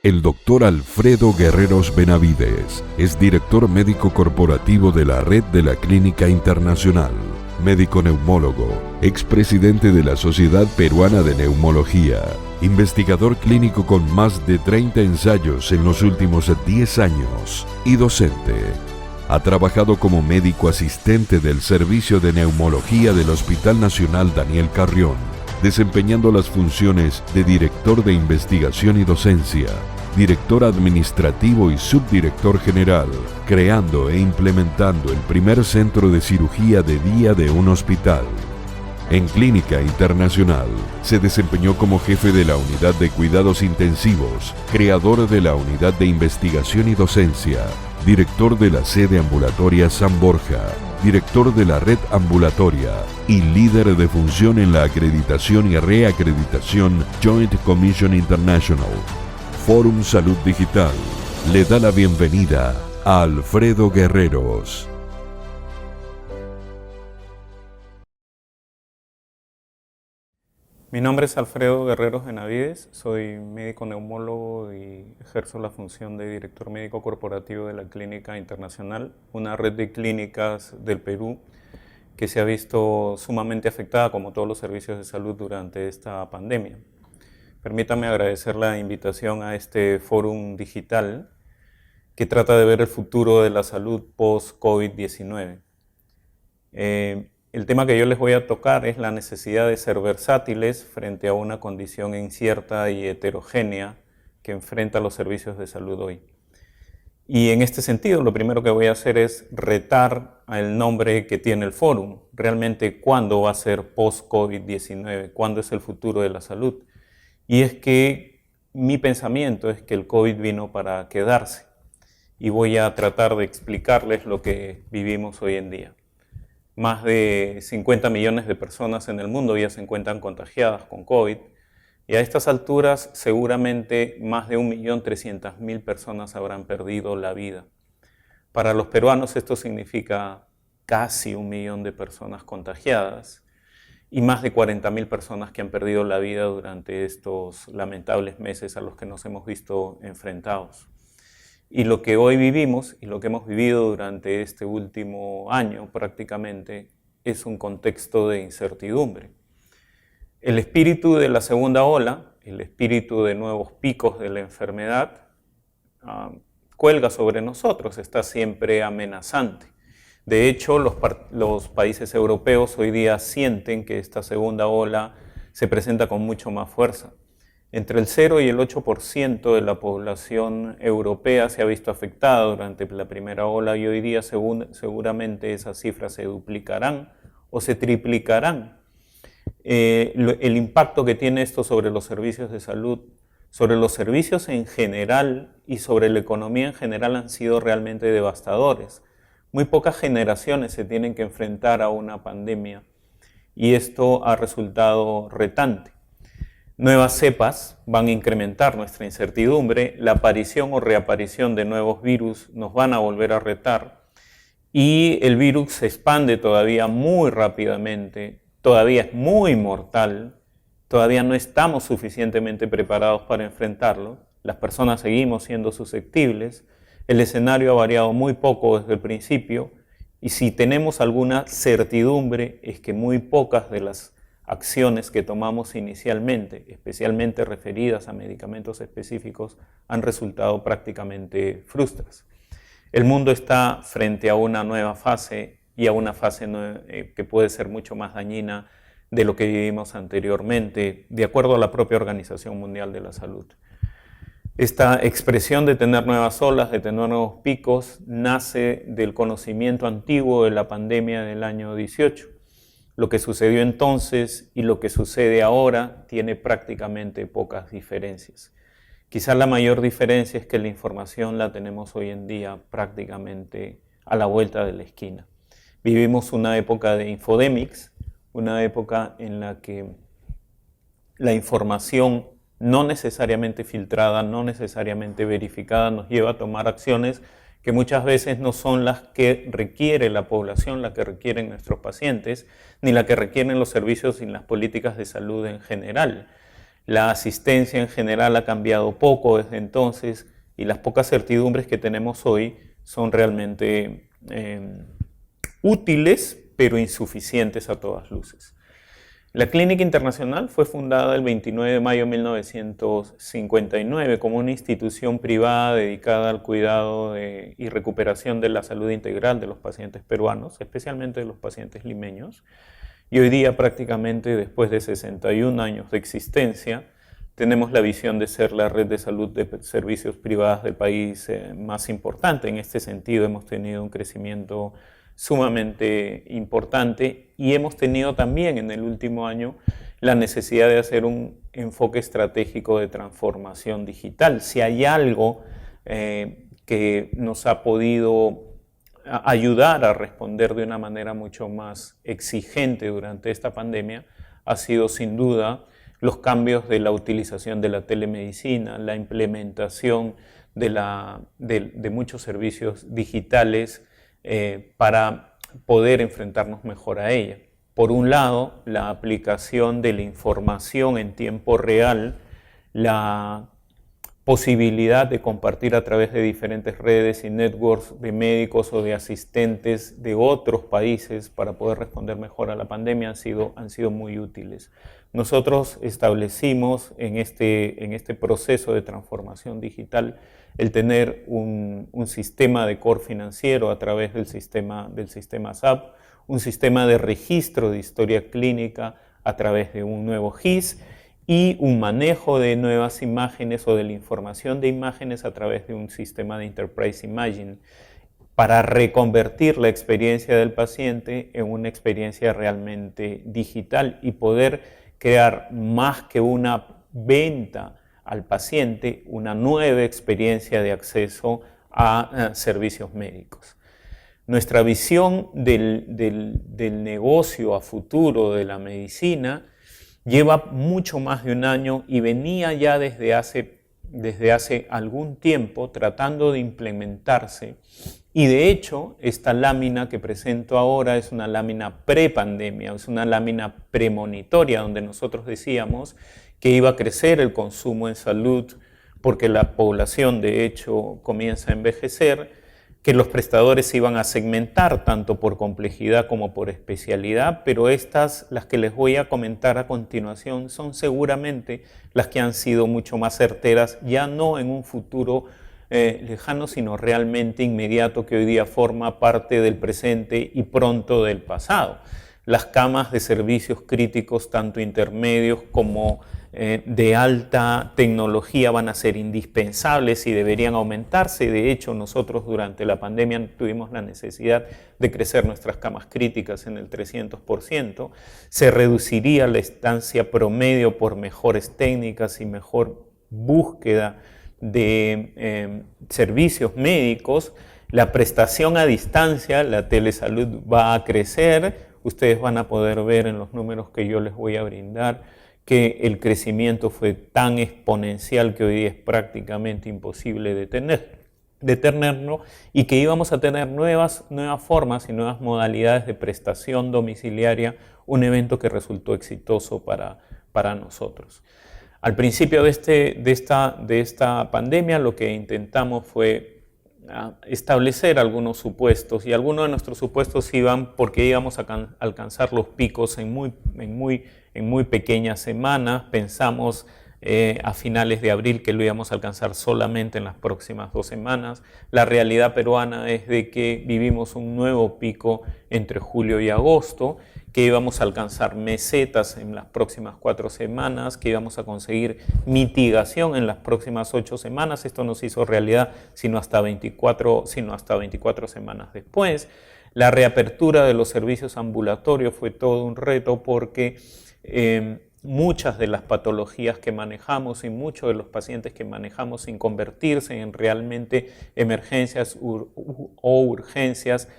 El doctor Alfredo Guerreros Benavides es director médico corporativo de la red de la Clínica Internacional, médico neumólogo, expresidente de la Sociedad Peruana de Neumología, investigador clínico con más de 30 ensayos en los últimos 10 años y docente. Ha trabajado como médico asistente del Servicio de Neumología del Hospital Nacional Daniel Carrión, desempeñando las funciones de director de investigación y docencia, director administrativo y subdirector general, creando e implementando el primer centro de cirugía de día de un hospital. En Clínica Internacional, se desempeñó como jefe de la Unidad de Cuidados Intensivos, creador de la Unidad de Investigación y Docencia, director de la sede ambulatoria San Borja, director de la red ambulatoria y líder de función en la acreditación y reacreditación Joint Commission International. Fórum Salud Digital le da la bienvenida a Alfredo Guerreros. Mi nombre es Alfredo Guerreros Benavides, soy médico neumólogo y ejerzo la función de director médico corporativo de la Clínica Internacional, una red de clínicas del Perú que se ha visto sumamente afectada, como todos los servicios de salud, durante esta pandemia. Permítame agradecer la invitación a este fórum digital que trata de ver el futuro de la salud post-COVID-19. El tema que yo les voy a tocar es la necesidad de ser versátiles frente a una condición incierta y heterogénea que enfrenta los servicios de salud hoy. Y en este sentido, lo primero que voy a hacer es retar al nombre que tiene el fórum. Realmente, ¿cuándo va a ser post-COVID-19? ¿Cuándo es el futuro de la salud? Y es que mi pensamiento es que el COVID vino para quedarse. Y voy a tratar de explicarles lo que vivimos hoy en día. Más de 50 millones de personas en el mundo ya se encuentran contagiadas con COVID y a estas alturas seguramente más de 1.300.000 personas habrán perdido la vida. Para los peruanos esto significa casi 1 millón de personas contagiadas y más de 40.000 personas que han perdido la vida durante estos lamentables meses a los que nos hemos visto enfrentados. Y lo que hoy vivimos y lo que hemos vivido durante este último año prácticamente es un contexto de incertidumbre. El espíritu de la segunda ola, el espíritu de nuevos picos de la enfermedad, cuelga sobre nosotros, está siempre amenazante. De hecho, los países europeos hoy día sienten que esta segunda ola se presenta con mucho más fuerza. Entre el 0 y el 8% de la población europea se ha visto afectada durante la primera ola y hoy día seguramente esas cifras se duplicarán o se triplicarán. El impacto que tiene esto sobre los servicios de salud, sobre los servicios en general y sobre la economía en general han sido realmente devastadores. Muy pocas generaciones se tienen que enfrentar a una pandemia y esto ha resultado retante. Nuevas cepas van a incrementar nuestra incertidumbre, la aparición o reaparición de nuevos virus nos van a volver a retar y el virus se expande todavía muy rápidamente, todavía es muy mortal, todavía no estamos suficientemente preparados para enfrentarlo, las personas seguimos siendo susceptibles, el escenario ha variado muy poco desde el principio y si tenemos alguna certidumbre es que muy pocas de las acciones que tomamos inicialmente, especialmente referidas a medicamentos específicos, han resultado prácticamente frustras. El mundo está frente a una nueva fase y a una fase que puede ser mucho más dañina de lo que vivimos anteriormente, de acuerdo a la propia Organización Mundial de la Salud. Esta expresión de tener nuevas olas, de tener nuevos picos, nace del conocimiento antiguo de la pandemia del año 18. Lo que sucedió entonces y lo que sucede ahora tiene prácticamente pocas diferencias. Quizás la mayor diferencia es que la información la tenemos hoy en día prácticamente a la vuelta de la esquina. Vivimos una época de infodemics, una época en la que la información no necesariamente filtrada, no necesariamente verificada, nos lleva a tomar acciones que muchas veces no son las que requiere la población, las que requieren nuestros pacientes, ni las que requieren los servicios y las políticas de salud en general. La asistencia en general ha cambiado poco desde entonces y las pocas certidumbres que tenemos hoy son realmente útiles, pero insuficientes a todas luces. La Clínica Internacional fue fundada el 29 de mayo de 1959 como una institución privada dedicada al cuidado y recuperación de la salud integral de los pacientes peruanos, especialmente de los pacientes limeños. Y hoy día, prácticamente después de 61 años de existencia, tenemos la visión de ser la red de salud de servicios privados del país más importante. En este sentido, hemos tenido un crecimiento sumamente importante y hemos tenido también en el último año la necesidad de hacer un enfoque estratégico de transformación digital. Si hay algo que nos ha podido ayudar a responder de una manera mucho más exigente durante esta pandemia, ha sido sin duda los cambios de la utilización de la telemedicina, la implementación de muchos servicios digitales para poder enfrentarnos mejor a ella. Por un lado, la aplicación de la información en tiempo real, la posibilidad de compartir a través de diferentes redes y networks de médicos o de asistentes de otros países para poder responder mejor a la pandemia han sido muy útiles. Nosotros establecimos en este proceso de transformación digital el tener un sistema de core financiero a través del sistema SAP, un sistema de registro de historia clínica a través de un nuevo GIS y un manejo de nuevas imágenes o de la información de imágenes a través de un sistema de Enterprise Imaging para reconvertir la experiencia del paciente en una experiencia realmente digital y poder crear más que una venta al paciente, una nueva experiencia de acceso a servicios médicos. Nuestra visión del negocio a futuro de la medicina lleva mucho más de un año y venía ya desde hace algún tiempo tratando de implementarse. Y de hecho, esta lámina que presento ahora es una lámina pre-pandemia, es una lámina premonitoria donde nosotros decíamos que iba a crecer el consumo en salud porque la población de hecho comienza a envejecer, que los prestadores se iban a segmentar tanto por complejidad como por especialidad, pero estas, las que les voy a comentar a continuación, son seguramente las que han sido mucho más certeras, ya no en un futuro lejano, sino realmente inmediato, que hoy día forma parte del presente y pronto del pasado. Las camas de servicios críticos, tanto intermedios como de alta tecnología, van a ser indispensables y deberían aumentarse. De hecho, nosotros durante la pandemia tuvimos la necesidad de crecer nuestras camas críticas en el 300%. Se reduciría la estancia promedio por mejores técnicas y mejor búsqueda de servicios médicos. La prestación a distancia, la telesalud, va a crecer. Ustedes van a poder ver en los números que yo les voy a brindar que el crecimiento fue tan exponencial que hoy día es prácticamente imposible detenerlo y que íbamos a tener nuevas formas y nuevas modalidades de prestación domiciliaria, un evento que resultó exitoso para nosotros. Al principio de esta pandemia lo que intentamos fue establecer algunos supuestos, y algunos de nuestros supuestos iban porque íbamos a alcanzar los picos en muy pequeñas semanas. Pensamos a finales de abril que lo íbamos a alcanzar solamente en las próximas 2 semanas. La realidad peruana es de que vivimos un nuevo pico entre julio y agosto, que íbamos a alcanzar mesetas en las próximas 4 semanas, que íbamos a conseguir mitigación en las próximas 8 semanas. Esto no se hizo realidad sino hasta 24 semanas después. La reapertura de los servicios ambulatorios fue todo un reto porque muchas de las patologías que manejamos y muchos de los pacientes que manejamos sin convertirse en realmente emergencias o urgencias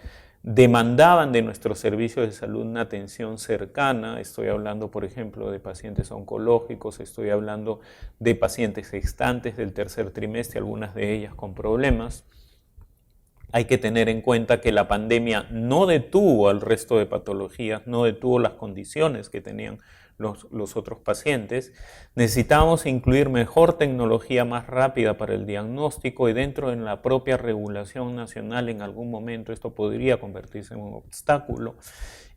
demandaban de nuestros servicios de salud una atención cercana. Estoy hablando, por ejemplo, de pacientes oncológicos, estoy hablando de pacientes gestantes del tercer trimestre, algunas de ellas con problemas. Hay que tener en cuenta que la pandemia no detuvo al resto de patologías, no detuvo las condiciones que tenían los otros pacientes. Necesitábamos incluir mejor tecnología más rápida para el diagnóstico, y dentro de la propia regulación nacional en algún momento esto podría convertirse en un obstáculo.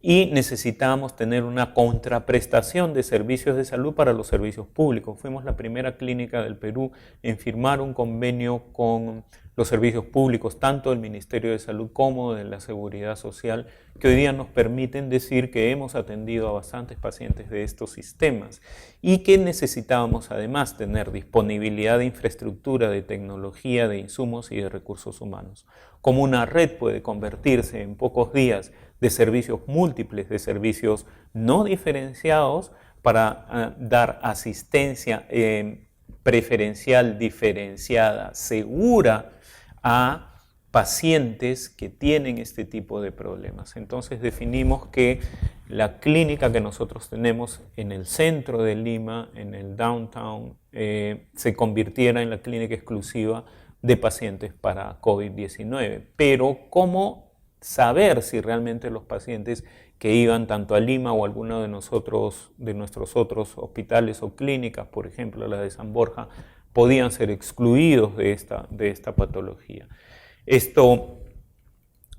Y necesitábamos tener una contraprestación de servicios de salud para los servicios públicos. Fuimos la primera clínica del Perú en firmar un convenio con los servicios públicos, tanto del Ministerio de Salud como de la Seguridad Social, que hoy día nos permiten decir que hemos atendido a bastantes pacientes de estos sistemas y que necesitábamos además tener disponibilidad de infraestructura, de tecnología, de insumos y de recursos humanos. Como una red puede convertirse en pocos días de servicios múltiples, de servicios no diferenciados para dar asistencia preferencial, diferenciada, segura a pacientes que tienen este tipo de problemas. Entonces definimos que la clínica que nosotros tenemos en el centro de Lima, en el downtown, se convirtiera en la clínica exclusiva de pacientes para COVID-19. Pero ¿cómo saber si realmente los pacientes que iban tanto a Lima o a alguno de nuestros otros hospitales o clínicas, por ejemplo la de San Borja, podían ser excluidos de esta patología? Esto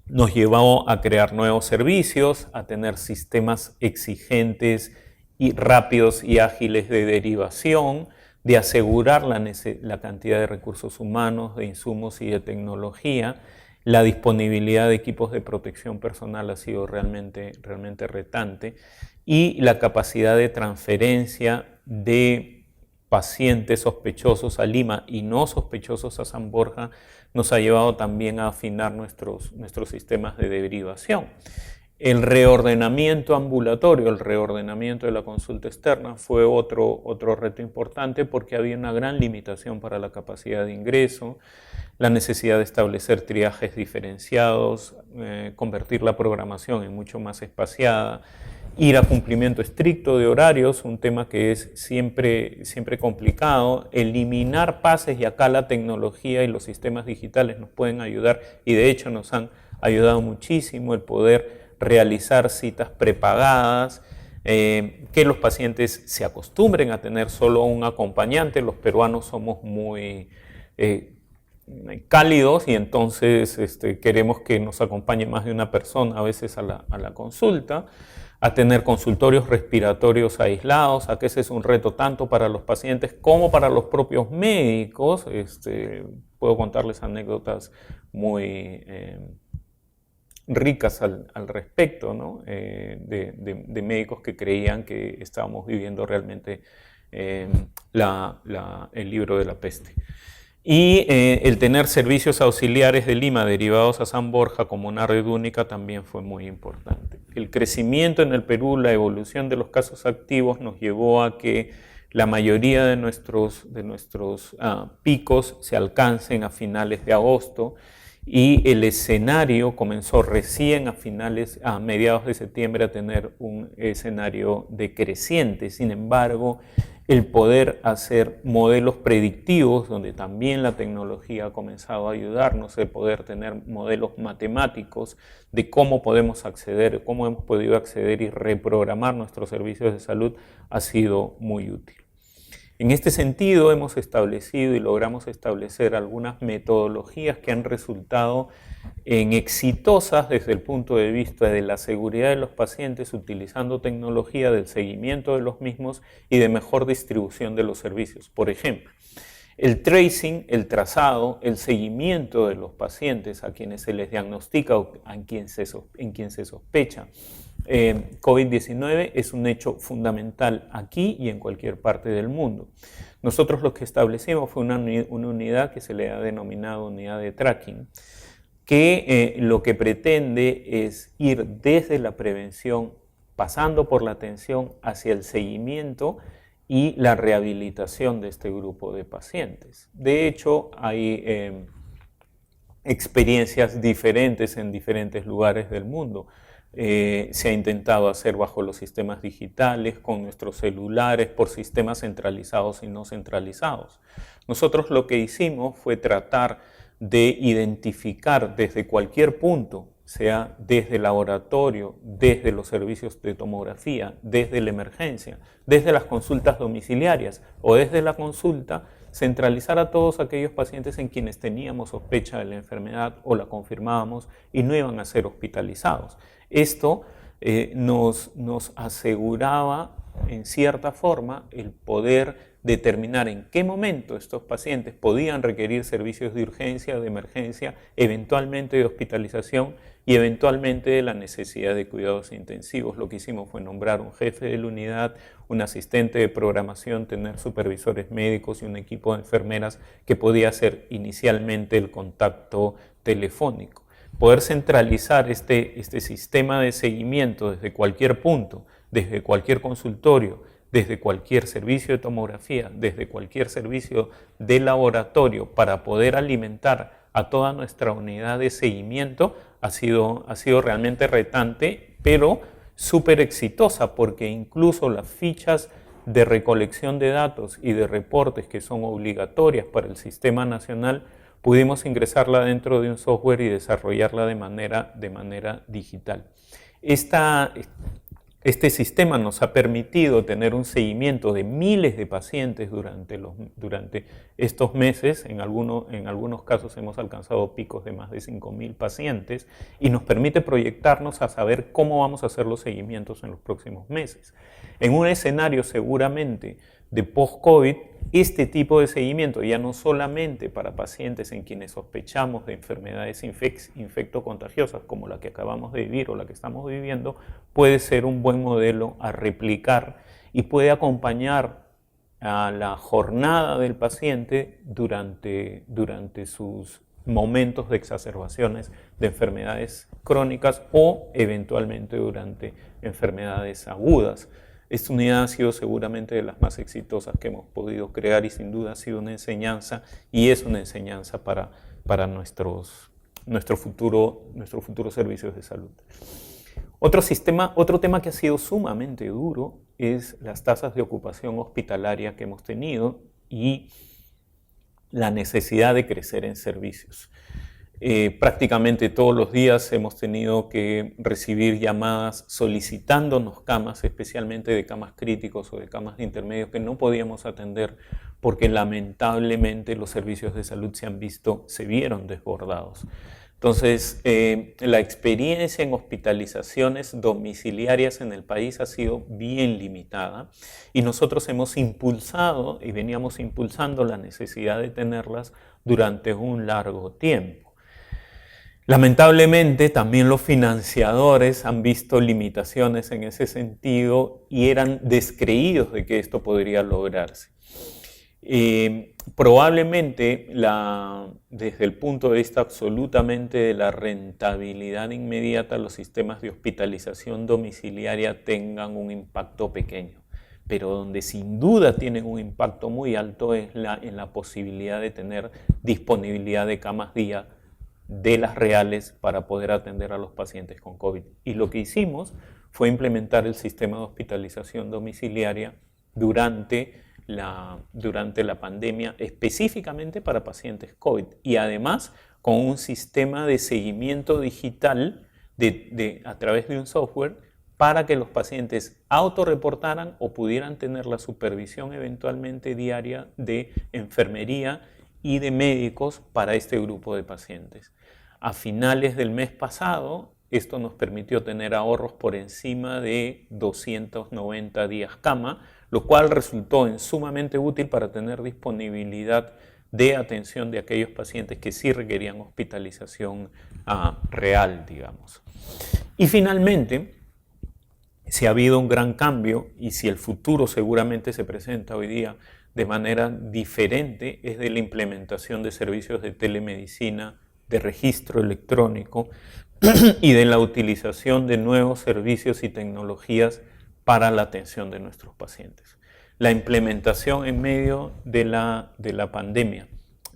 nos llevó a crear nuevos servicios, a tener sistemas exigentes y rápidos y ágiles de derivación, de asegurar la cantidad de recursos humanos, de insumos y de tecnología. La disponibilidad de equipos de protección personal ha sido realmente retante, y la capacidad de transferencia de pacientes sospechosos a Lima y no sospechosos a San Borja nos ha llevado también a afinar nuestros sistemas de derivación. El reordenamiento ambulatorio, el reordenamiento de la consulta externa fue otro reto importante, porque había una gran limitación para la capacidad de ingreso, la necesidad de establecer triajes diferenciados, convertir la programación en mucho más espaciada, ir a cumplimiento estricto de horarios, un tema que es siempre complicado, eliminar pases, y acá la tecnología y los sistemas digitales nos pueden ayudar, y de hecho nos han ayudado muchísimo el poder realizar citas prepagadas, que los pacientes se acostumbren a tener solo un acompañante. Los peruanos somos muy cálidos, y entonces queremos que nos acompañe más de una persona a veces a la consulta, a tener consultorios respiratorios aislados, a que ese es un reto tanto para los pacientes como para los propios médicos. Puedo contarles anécdotas muy ricas al respecto, ¿no? de médicos que creían que estábamos viviendo realmente el libro de la peste. Y el tener servicios auxiliares de Lima derivados a San Borja como una red única también fue muy importante. El crecimiento en el Perú, la evolución de los casos activos nos llevó a que la mayoría de nuestros picos se alcancen a finales de agosto, y el escenario comenzó recién a mediados de septiembre a tener un escenario decreciente. Sin embargo, el poder hacer modelos predictivos, donde también la tecnología ha comenzado a ayudarnos, el poder tener modelos matemáticos de cómo podemos acceder, cómo hemos podido acceder y reprogramar nuestros servicios de salud, ha sido muy útil. En este sentido, hemos establecido y logramos establecer algunas metodologías que han resultado en exitosas desde el punto de vista de la seguridad de los pacientes, utilizando tecnología del seguimiento de los mismos y de mejor distribución de los servicios. Por ejemplo, el tracing, el trazado, el seguimiento de los pacientes a quienes se les diagnostica o en quien se sospecha COVID-19 es un hecho fundamental aquí y en cualquier parte del mundo. Nosotros lo que establecimos fue una unidad que se le ha denominado unidad de tracking, que lo que pretende es ir desde la prevención, pasando por la atención, hacia el seguimiento y la rehabilitación de este grupo de pacientes. De hecho, hay experiencias diferentes en diferentes lugares del mundo. Se ha intentado hacer bajo los sistemas digitales, con nuestros celulares, por sistemas centralizados y no centralizados. Nosotros lo que hicimos fue tratar de identificar desde cualquier punto, sea desde el laboratorio, desde los servicios de tomografía, desde la emergencia, desde las consultas domiciliarias o desde la consulta, centralizar a todos aquellos pacientes en quienes teníamos sospecha de la enfermedad o la confirmábamos y no iban a ser hospitalizados. Esto nos aseguraba, en cierta forma, el poder determinar en qué momento estos pacientes podían requerir servicios de urgencia, de emergencia, eventualmente de hospitalización y eventualmente de la necesidad de cuidados intensivos. Lo que hicimos fue nombrar un jefe de la unidad, un asistente de programación, tener supervisores médicos y un equipo de enfermeras que podía hacer inicialmente el contacto telefónico. Poder centralizar este sistema de seguimiento desde cualquier punto, desde cualquier consultorio, desde cualquier servicio de tomografía, desde cualquier servicio de laboratorio para poder alimentar a toda nuestra unidad de seguimiento ha sido realmente retante, pero súper exitosa, porque incluso las fichas de recolección de datos y de reportes que son obligatorias para el sistema nacional, pudimos ingresarla dentro de un software y desarrollarla de manera digital. Este sistema nos ha permitido tener un seguimiento de miles de pacientes durante estos meses. En algunos casos hemos alcanzado picos de más de 5.000 pacientes y nos permite proyectarnos a saber cómo vamos a hacer los seguimientos en los próximos meses. En un escenario seguramente de post-COVID, este tipo de seguimiento, ya no solamente para pacientes en quienes sospechamos de enfermedades infectocontagiosas como la que acabamos de vivir o la que estamos viviendo, puede ser un buen modelo a replicar y puede acompañar a la jornada del paciente durante sus momentos de exacerbaciones de enfermedades crónicas o eventualmente durante enfermedades agudas. Esta unidad ha sido seguramente de las más exitosas que hemos podido crear y sin duda ha sido una enseñanza y es una enseñanza para nuestros futuros servicios de salud. Otro tema que ha sido sumamente duro es las tasas de ocupación hospitalaria que hemos tenido y la necesidad de crecer en servicios. Prácticamente todos los días hemos tenido que recibir llamadas solicitándonos camas, especialmente de camas críticos o de camas de intermedios que no podíamos atender porque lamentablemente los servicios de salud se vieron desbordados. Entonces, la experiencia en hospitalizaciones domiciliarias en el país ha sido bien limitada y nosotros hemos impulsado y veníamos impulsando la necesidad de tenerlas durante un largo tiempo. Lamentablemente también los financiadores han visto limitaciones en ese sentido y eran descreídos de que esto podría lograrse. Probablemente desde el punto de vista absolutamente de la rentabilidad inmediata, los sistemas de hospitalización domiciliaria tengan un impacto pequeño, pero donde sin duda tienen un impacto muy alto es en la posibilidad de tener disponibilidad de camas día de las reales para poder atender a los pacientes con COVID. Y lo que hicimos fue implementar el sistema de hospitalización domiciliaria durante la pandemia, específicamente para pacientes COVID, y además con un sistema de seguimiento digital a través de un software para que los pacientes autorreportaran o pudieran tener la supervisión eventualmente diaria de enfermería y de médicos para este grupo de pacientes. A finales del mes pasado, esto nos permitió tener ahorros por encima de 290 días cama, lo cual resultó en sumamente útil para tener disponibilidad de atención de aquellos pacientes que sí requerían hospitalización real, digamos. Y finalmente, si ha habido un gran cambio y si el futuro seguramente se presenta hoy día de manera diferente, es de la implementación de servicios de telemedicina, de registro electrónico y de la utilización de nuevos servicios y tecnologías para la atención de nuestros pacientes. La implementación en medio de la pandemia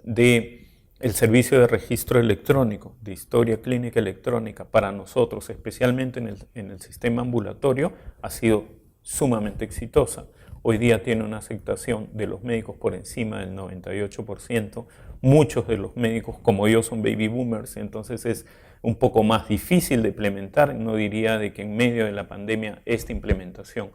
del servicio de registro electrónico, de historia clínica electrónica, para nosotros, especialmente en el sistema ambulatorio, ha sido sumamente exitosa. hoy día tiene una aceptación de los médicos por encima del 98%. Muchos de los médicos, como yo, son baby boomers, entonces es un poco más difícil de implementar. No diría de que en medio de la pandemia esta implementación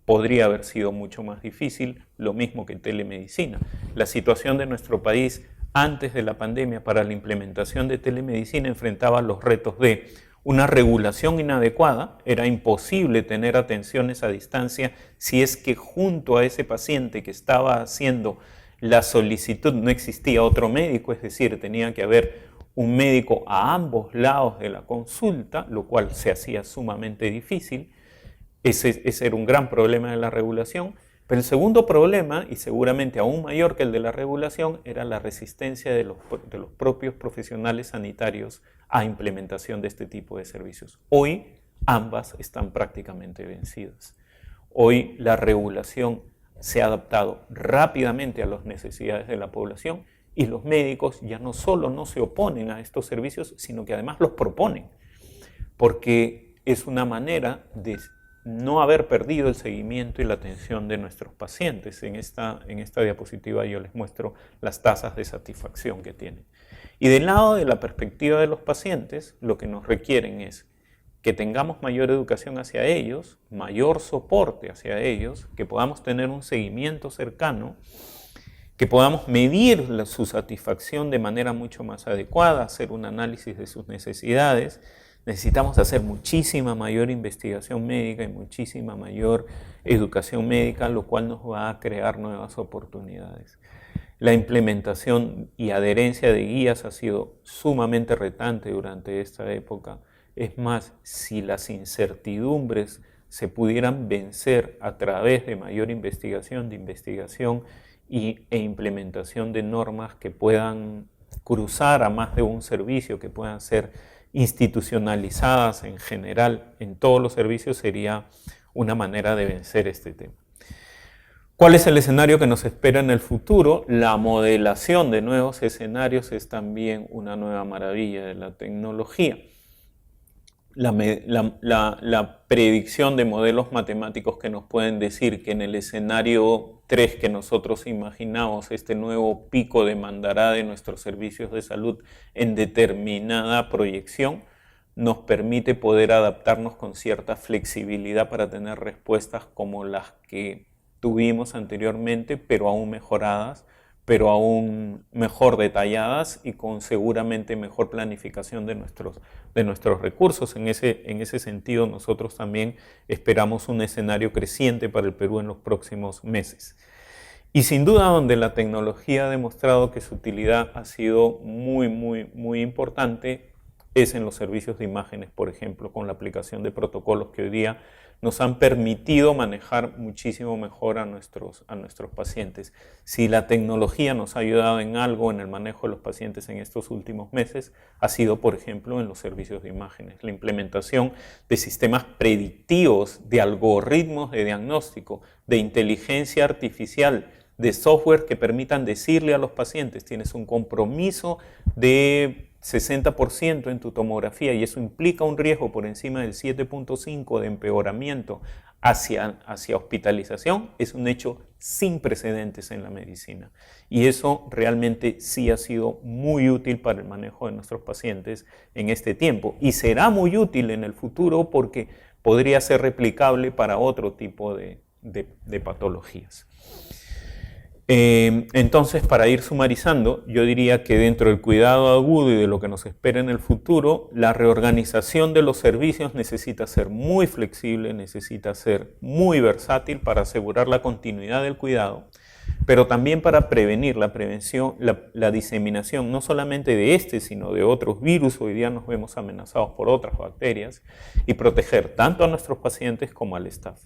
podría haber sido mucho más difícil, lo mismo que telemedicina. La situación de nuestro país antes de la pandemia para la implementación de telemedicina enfrentaba los retos de una regulación inadecuada. Era imposible tener atenciones a distancia si es que junto a ese paciente que estaba haciendo la solicitud no existía otro médico, es decir, tenía que haber un médico a ambos lados de la consulta, lo cual se hacía sumamente difícil. Ese era un gran problema de la regulación. Pero el segundo problema, y seguramente aún mayor que el de la regulación, era la resistencia de los propios profesionales sanitarios a implementación de este tipo de servicios. Hoy ambas están prácticamente vencidas. Hoy la regulación se ha adaptado rápidamente a las necesidades de la población y los médicos ya no solo no se oponen a estos servicios, sino que además los proponen, porque es una manera de no haber perdido el seguimiento y la atención de nuestros pacientes. En esta diapositiva yo les muestro las tasas de satisfacción que tienen. Y del lado de la perspectiva de los pacientes, lo que nos requieren es que tengamos mayor educación hacia ellos, mayor soporte hacia ellos, que podamos tener un seguimiento cercano, que podamos medir su satisfacción de manera mucho más adecuada, hacer un análisis de sus necesidades. Necesitamos hacer muchísima mayor investigación médica y muchísima mayor educación médica, lo cual nos va a crear nuevas oportunidades. La implementación y adherencia de guías ha sido sumamente retante durante esta época. Es más, si las incertidumbres se pudieran vencer a través de mayor investigación e implementación de normas que puedan cruzar a más de un servicio, que puedan ser institucionalizadas en general en todos los servicios, sería una manera de vencer este tema. ¿Cuál es el escenario que nos espera en el futuro? La modelación de nuevos escenarios es también una nueva maravilla de la tecnología. La predicción de modelos matemáticos que nos pueden decir que en el escenario 3 que nosotros imaginamos, este nuevo pico demandará de nuestros servicios de salud en determinada proyección, nos permite poder adaptarnos con cierta flexibilidad para tener respuestas como las que tuvimos anteriormente, pero aún mejoradas, pero aún mejor detalladas y con seguramente mejor planificación de nuestros recursos. En ese sentido, nosotros también esperamos un escenario creciente para el Perú en los próximos meses. Y sin duda, donde la tecnología ha demostrado que su utilidad ha sido muy importante es en los servicios de imágenes, por ejemplo, con la aplicación de protocolos que hoy día nos han permitido manejar muchísimo mejor a nuestros pacientes. Si la tecnología nos ha ayudado en algo en el manejo de los pacientes en estos últimos meses, ha sido, por ejemplo, en los servicios de imágenes. La implementación de sistemas predictivos, de algoritmos de diagnóstico, de inteligencia artificial, de software que permitan decirle a los pacientes: tienes un compromiso de 60% en tu tomografía y eso implica un riesgo por encima del 7.5 de empeoramiento hacia hospitalización, es un hecho sin precedentes en la medicina. Y eso realmente sí ha sido muy útil para el manejo de nuestros pacientes en este tiempo. Y será muy útil en el futuro porque podría ser replicable para otro tipo de patologías. Entonces, para ir sumarizando, yo diría que dentro del cuidado agudo y de lo que nos espera en el futuro, la reorganización de los servicios necesita ser muy flexible, necesita ser muy versátil para asegurar la continuidad del cuidado, pero también para prevenir la diseminación no solamente de este, sino de otros virus. Hoy día nos vemos amenazados por otras bacterias, y proteger tanto a nuestros pacientes como al staff.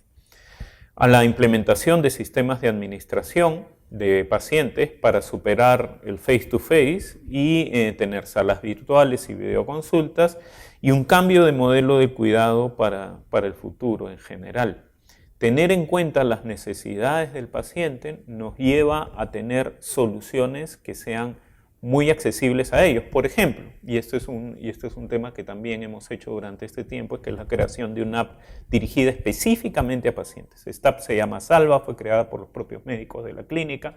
A la implementación de sistemas de administración de pacientes para superar el face-to-face y tener salas virtuales y videoconsultas, y un cambio de modelo de cuidado para el futuro en general. Tener en cuenta las necesidades del paciente nos lleva a tener soluciones que sean muy accesibles a ellos. Por ejemplo, y esto es un tema que también hemos hecho durante este tiempo, es que es la creación de una app dirigida específicamente a pacientes. Esta app se llama Salva, fue creada por los propios médicos de la clínica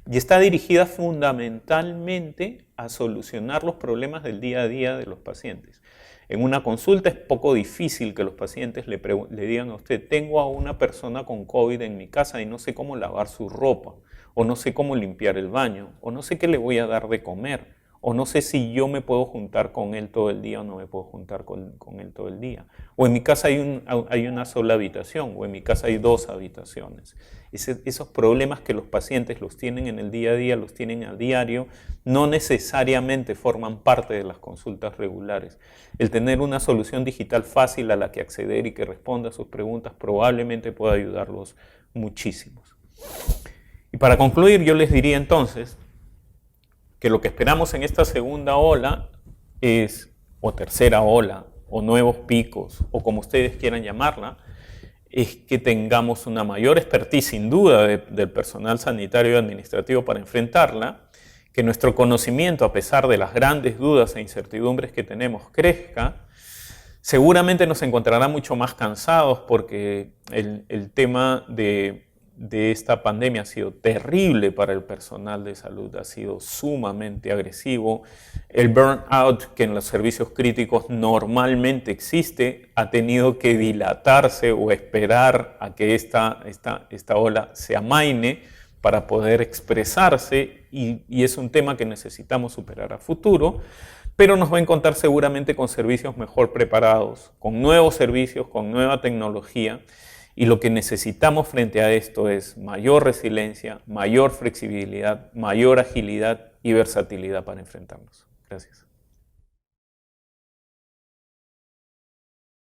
y está dirigida fundamentalmente a solucionar los problemas del día a día de los pacientes. En una consulta es poco difícil que los pacientes le digan a usted: tengo a una persona con COVID en mi casa y no sé cómo lavar su ropa, o no sé cómo limpiar el baño, o no sé qué le voy a dar de comer, o no sé si yo me puedo juntar con él todo el día o no me puedo juntar con él todo el día. O en mi casa hay una sola habitación, o en mi casa hay 2 habitaciones. Esos problemas que los pacientes los tienen en el día a día, los tienen a diario, no necesariamente forman parte de las consultas regulares. El tener una solución digital fácil a la que acceder y que responda a sus preguntas probablemente pueda ayudarlos muchísimos. Y para concluir, yo les diría entonces que lo que esperamos en esta segunda ola es, o tercera ola, o nuevos picos, o como ustedes quieran llamarla, es que tengamos una mayor expertise sin duda del personal sanitario y administrativo para enfrentarla, que nuestro conocimiento, a pesar de las grandes dudas e incertidumbres que tenemos, crezca. Seguramente nos encontrará mucho más cansados porque el tema de esta pandemia ha sido terrible para el personal de salud, ha sido sumamente agresivo. El burnout que en los servicios críticos normalmente existe ha tenido que dilatarse o esperar a que esta ola se amaine para poder expresarse y es un tema que necesitamos superar a futuro, pero nos va a encontrar seguramente con servicios mejor preparados, con nuevos servicios, con nueva tecnología. Y lo que necesitamos frente a esto es mayor resiliencia, mayor flexibilidad, mayor agilidad y versatilidad para enfrentarnos. Gracias.